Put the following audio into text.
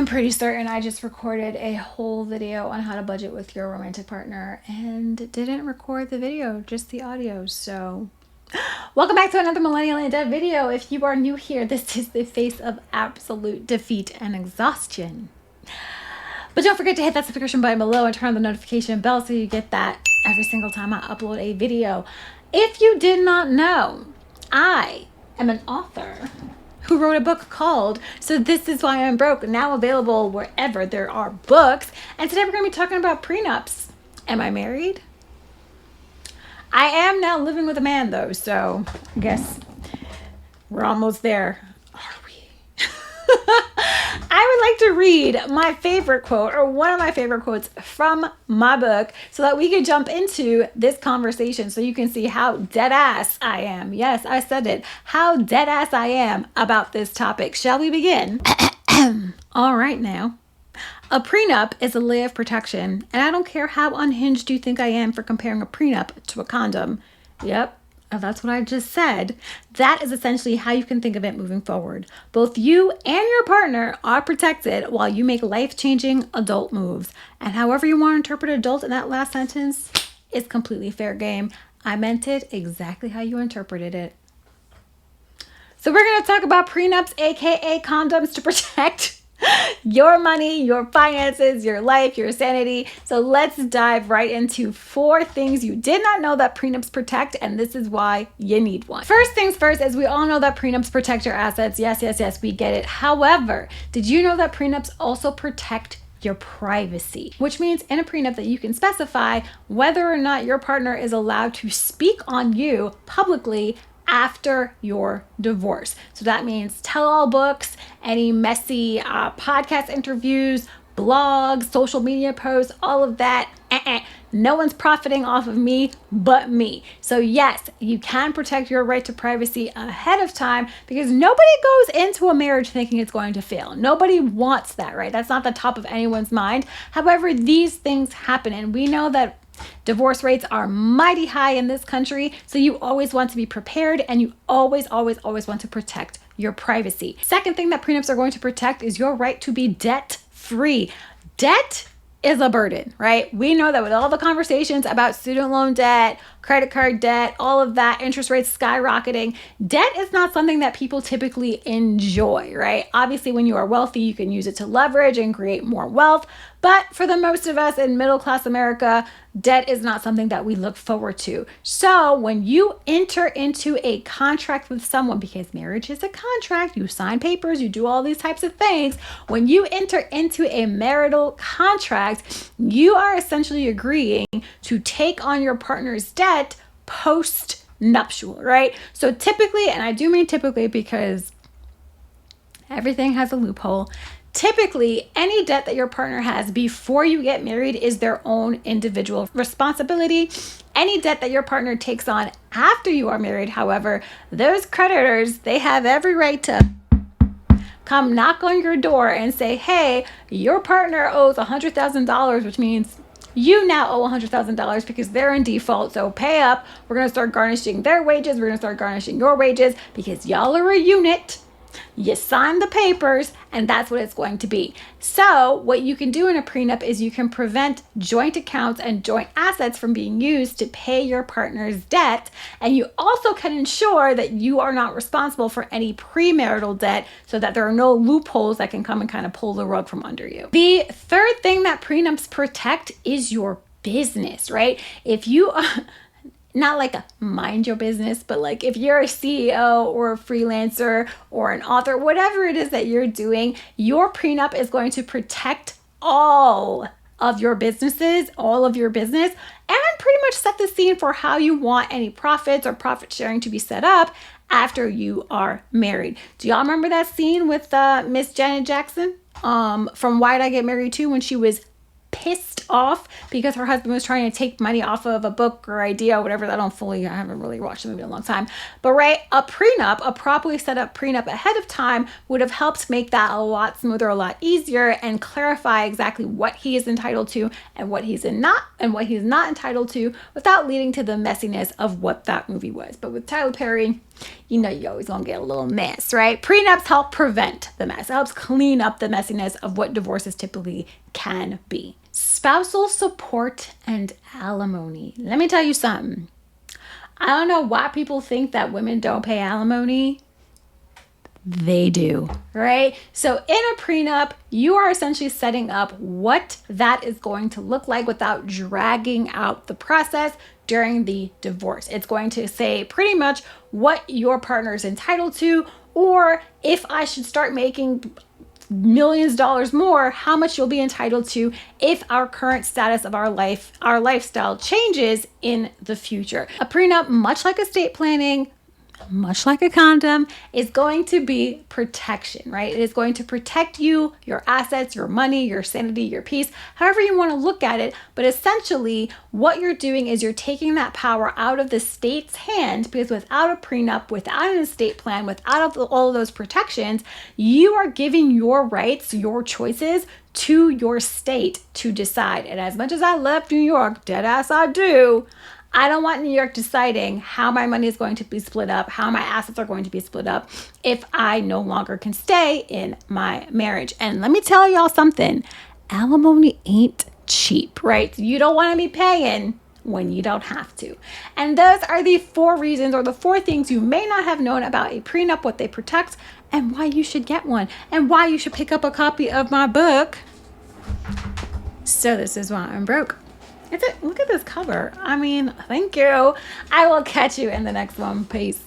I'm pretty certain I just recorded a whole video on how to budget with your romantic partner and didn't record the video, just the audio. So welcome back to another Millennial in Debt video. If you are new here, this is the face of absolute defeat and exhaustion. But don't forget to hit that subscription button below and turn on the notification bell so you get that every single time I upload a video. If you did not know, I am an author who wrote a book called So This Is Why I'm Broke, now available wherever there are books. And today we're going to be talking about prenups. Am I married? I am now living with a man though, so I guess we're almost there. Are we? I would like to read my favorite quote, or one of my favorite quotes from my book, so that we can jump into this conversation so you can see how dead ass I am. Yes, I said it. How dead ass I am about this topic. Shall we begin? All right now. A prenup is a layer of protection, and I don't care how unhinged you think I am for comparing a prenup to a condom. Yep. That's what I just said. That is essentially how you can think of it moving forward. Both you and your partner are protected while you make life-changing adult moves. And however you want to interpret adult in that last sentence is completely fair game. I meant it exactly how you interpreted it. So we're going to talk about prenups, aka condoms, to protect your money, your finances, your life, your sanity. So let's dive right into 4 things you did not know that prenups protect, and this is why you need one. First things first, as we all know that prenups protect your assets. Yes, we get it. However, did you know that prenups also protect your privacy? Which means in a prenup that you can specify whether or not your partner is allowed to speak on you publicly after your divorce. So that means tell-all books, any messy podcast interviews, blogs, social media posts, all of that. No one's profiting off of me but me. So yes, you can protect your right to privacy ahead of time, because nobody goes into a marriage thinking it's going to fail. Nobody wants that, right? That's not the top of anyone's mind. However, these things happen, and we know that divorce rates are mighty high in this country, so you always want to be prepared, and you always want to protect your privacy. Second thing that prenups are going to protect is your right to be debt-free. Debt is a burden, right? We know that with all the conversations about student loan debt, credit card debt, all of that, interest rates skyrocketing, debt is not something that people typically enjoy, right? Obviously, when you are wealthy, you can use it to leverage and create more wealth. But for the most of us in middle class America, debt is not something that we look forward to. So when you enter into a contract with someone, because marriage is a contract, you sign papers, you do all these types of things. When you enter into a marital contract, you are essentially agreeing to take on your partner's debt post-nuptial, right? So typically, and I do mean typically because everything has a loophole, typically, any debt that your partner has before you get married is their own individual responsibility. Any debt that your partner takes on after you are married, however, those creditors, they have every right to come knock on your door and say, hey, your partner owes $100,000, which means you now owe $100,000 because they're in default. So pay up. We're going to start garnishing their wages. We're going to start garnishing your wages because y'all are a unit. You sign the papers, and that's what it's going to be. So what you can do in a prenup is you can prevent joint accounts and joint assets from being used to pay your partner's debt. And you also can ensure that you are not responsible for any premarital debt, so that there are no loopholes that can come and kind of pull the rug from under you. The third thing that prenups protect is your business, right? If you not like a mind your business, but like if you're a CEO or a freelancer or an author, whatever it is that you're doing, your prenup is going to protect all of your businesses, all of your business, and pretty much set the scene for how you want any profits or profit sharing to be set up after you are married. Do y'all remember that scene with Miss Janet Jackson from Why'd I Get Married To, when she was pissed off because her husband was trying to take money off of a book or idea or whatever. I haven't really watched the movie in a long time. But right, a prenup, a properly set up prenup ahead of time would have helped make that a lot smoother, a lot easier, and clarify exactly what he is entitled to and what he's not entitled to, without leading to the messiness of what that movie was. But with Tyler Perry, you know you're always gonna get a little mess, right? Prenups help prevent the mess. It helps clean up the messiness of what divorces typically can be. Spousal support and alimony. Let me tell you something. I don't know why people think that women don't pay alimony. They do, right? So in a prenup, you are essentially setting up what that is going to look like without dragging out the process during the divorce. It's going to say pretty much what your partner is entitled to, or if I should start making millions of dollars more, how much you'll be entitled to if our current status of our lifestyle changes in the future. A prenup, much like estate planning, much like a condom, is going to be protection, right? It is going to protect you, your assets, your money, your sanity, your peace, however you want to look at it. But essentially, what you're doing is you're taking that power out of the state's hand, because without a prenup, without an estate plan, without all of those protections, you are giving your rights, your choices to your state to decide. And as much as I love New York, dead ass I do, I don't want New York deciding how my money is going to be split up, how my assets are going to be split up if I no longer can stay in my marriage. And let me tell y'all something, alimony ain't cheap, right? You don't want to be paying when you don't have to. And those are the 4 reasons, or the 4 things you may not have known about a prenup, what they protect, and why you should get one, and why you should pick up a copy of my book. So this is why I'm broke. Look at this cover. I mean, thank you. I will catch you in the next one. Peace.